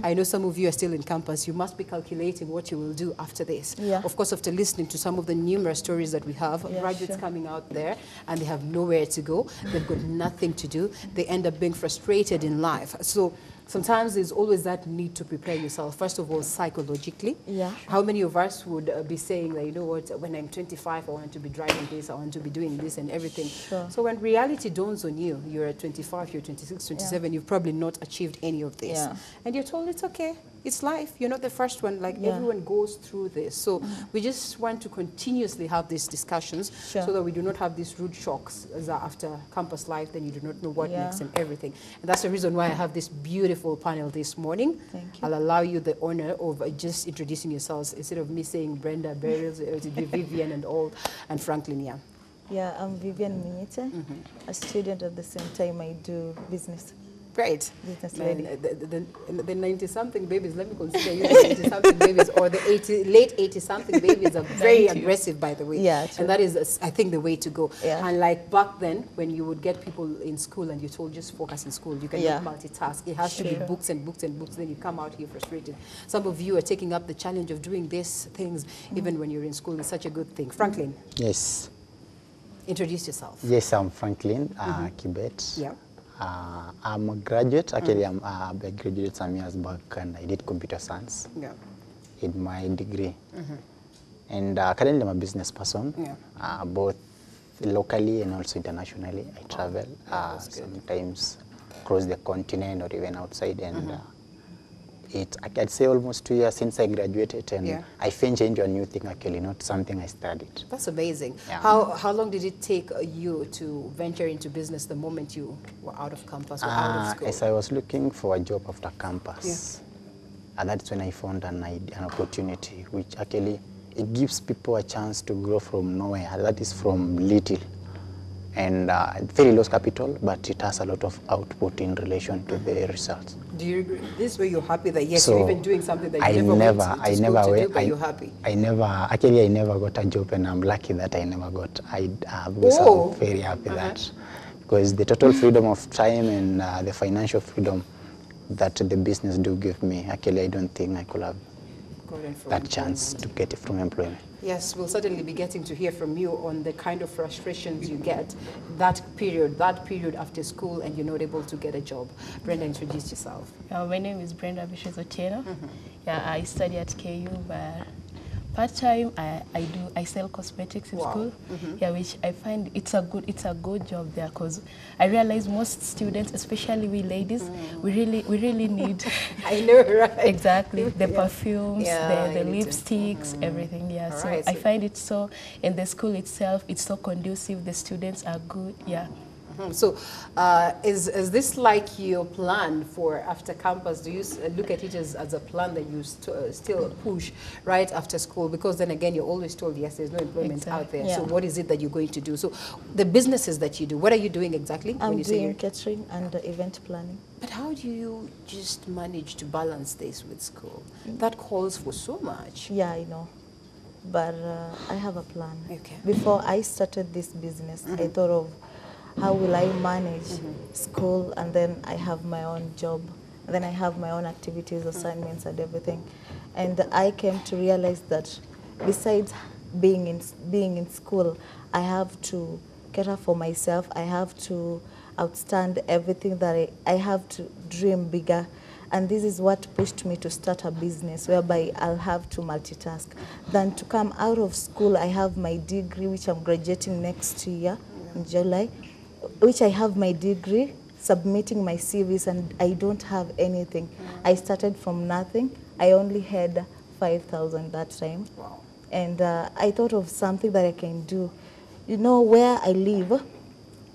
I know some of you are still in campus. You must be calculating what you will do after this. Yeah. Of course, after listening to some of the numerous stories that we have, graduates coming out there and they have nowhere to go. They've got nothing to do. They end up being frustrated in life. So sometimes there's always that need to prepare yourself, first of all, psychologically. Yeah. How many of us would be saying that, you know what, when I'm 25, I want to be driving this, I want to be doing this and everything. Sure. So when reality dawns on you, you're at 25, you're 26, 27, you've probably not achieved any of this. Yeah. And you're told it's okay, it's life. You're not the first one, like everyone goes through this. So we just want to continuously have these discussions so that we do not have these rude shocks as after campus life, then you do not know what next and everything. And that's the reason why I have this beautiful panel this morning. Thank you. I'll allow you the honor of just introducing yourselves instead of me saying Brenda, Beryl, Vivian and all, and Franklin, yeah. Yeah, I'm Vivian Minyite, a student at the same time I do business. Great. Business Man, lady. the 90-something babies, let me consider you the 90-something babies, or the late 80-something babies are very aggressive, by the way. Yeah, true. And that is, I think, the way to go. Yeah. And like back then, when you would get people in school and you told just focus in school, you cannot multitask. It has to be books and books and books, then you come out here frustrated. Some of you are taking up the challenge of doing these things, even when you're in school. It's such a good thing. Franklin. Yes. Introduce yourself. Yes, I'm Franklin Kibet. Yeah. I'm a graduate. Actually, I graduated some years back and I did computer science in my degree. And currently I'm a business person, both locally and also internationally. I travel sometimes across the continent or even outside. And I'd say almost 2 years since I graduated, and I ventured into a new thing, actually, not something I studied. That's amazing. Yeah. How long did it take you to venture into business the moment you were out of campus or out of school? As I was looking for a job after campus, and that's when I found an opportunity, which actually, it gives people a chance to grow from nowhere. That is from little. And very low capital, but it has a lot of output in relation to the results. Do you agree? This way you're happy that yes, So you're even doing something that you I never never went to school to do, but you're happy. I never got a job, and I'm lucky that I never got. Because I'm very happy that, because the total freedom of time and the financial freedom that the business do give me, actually I don't think I could have that chance to get it from employment. Yes, we'll certainly be getting to hear from you on the kind of frustrations you get that period after school and you're not able to get a job. Brenda, introduce yourself. My name is Brenda Bishes Otieno. Yeah, I study at KU, but part-time I sell cosmetics in school. Yeah, which I find it's a good job there, because I realize most students, especially we ladies, we really need I know, right? Exactly, the perfumes, the lipsticks, everything. Yeah, so I find it so in the school itself, it's so conducive. The students are good. Yeah. So is this like your plan for after campus? Do you look at it as a plan that you still push right after school? Because then again, you're always told, yes, there's no employment out there. So what is it that you're going to do? So the businesses that you do, what are you doing exactly? I'm doing catering and event planning. But how do you just manage to balance this with school? That calls for so much. Yeah, I know. But I have a plan. Okay. Before I started this business, I thought of how will I manage school, and then I have my own job, and then I have my own activities, assignments, and everything. And I came to realize that besides being in school, I have to cater for myself. I have to outstand everything that I have to dream bigger. And this is what pushed me to start a business whereby I'll have to multitask. Then to come out of school, I have my degree, which I'm graduating next year in July, which I have my degree, submitting my CVs, and I don't have anything. I started from nothing. I only had 5,000 that time. Wow. And I thought of something that I can do. You know, where I live,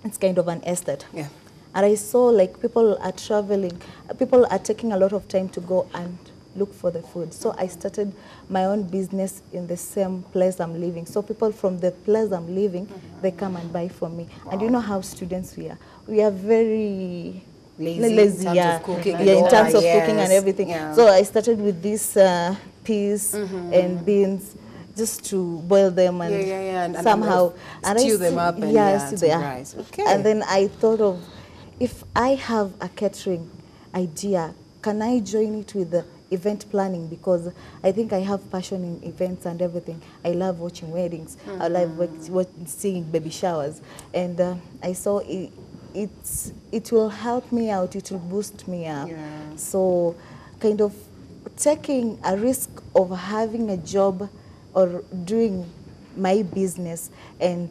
it's kind of an estate. Yeah. And I saw like people are traveling, people are taking a lot of time to go and look for the food. So I started my own business in the same place I'm living. So people from the place I'm living, they come and buy from me. Wow. And you know how students we are. We are very lazy, in terms of cooking, in terms of cooking and everything. Yeah. So I started with these peas and beans, just to boil them and somehow stew them up and rice. Okay. And then I thought of, if I have a catering idea, can I join it with the event planning, because I think I have passion in events and everything. I love watching weddings. I love seeing baby showers, and I saw it will help me out. It will boost me up. Yeah. So, kind of taking a risk of having a job or doing my business and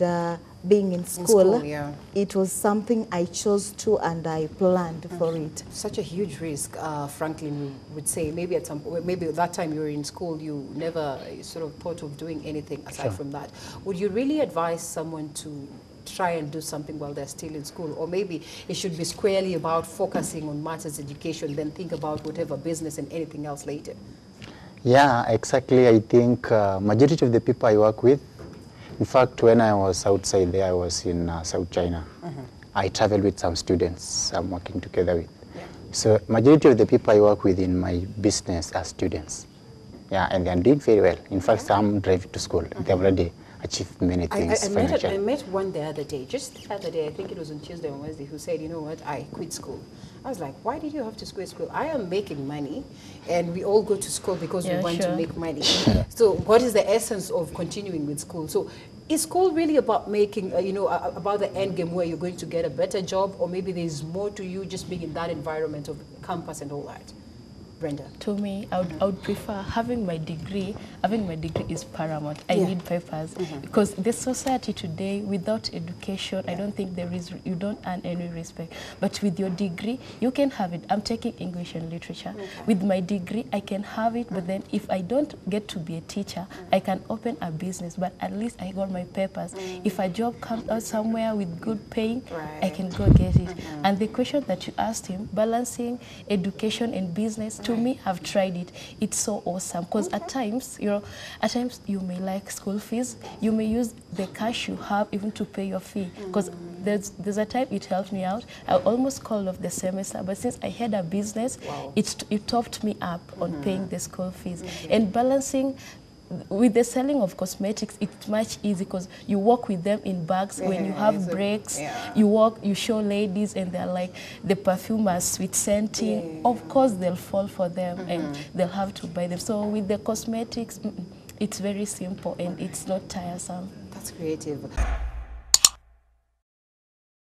being in school, yeah. It was something I chose to and I planned for it. Such a huge risk, Franklin would say. Maybe at some point, maybe at that time you were in school, you never sort of thought of doing anything aside from that. Would you really advise someone to try and do something while they're still in school? Or maybe it should be squarely about focusing on matters education, then think about whatever business and anything else later? Yeah, exactly. I think majority of the people I work with, in fact, when I was outside there, I was in South China. I traveled with some students I'm working together with. Yeah. So majority of the people I work with in my business are students. Yeah, and they're doing very well. In fact, some drive to school. They've already achieved many things I met one the other day, just the other day, I think it was on Tuesday or Wednesday, who said, you know what, I quit school. I was like, why did you have to quit school? I am making money, and we all go to school because we want to make money. So what is the essence of continuing with school? So is school really about making, about the end game where you're going to get a better job, or maybe there's more to you just being in that environment of campus and all that? Brenda? To me, I would prefer having my degree. Having my degree is paramount. I need papers because the society today, without education, I don't think you don't earn any respect. But with your degree, you can have it. I'm taking English and literature. With my degree, I can have it, but then if I don't get to be a teacher, I can open a business, but at least I got my papers. If a job comes out somewhere with good paying, I can go get it. And the question that you asked him, balancing education and business, to me, I've tried it. It's so awesome because at times you may like school fees. You may use the cash you have even to pay your fee. Because there's a time it helped me out. I almost called off the semester, but since I had a business, it topped me up on paying the school fees. And balancing with the selling of cosmetics, it's much easier because you walk with them in bags. When you have breaks, you show ladies and they're like, the perfumers, sweet scenting. Of course, they'll fall for them and they'll have to buy them. So with the cosmetics, it's very simple and it's not tiresome. That's creative.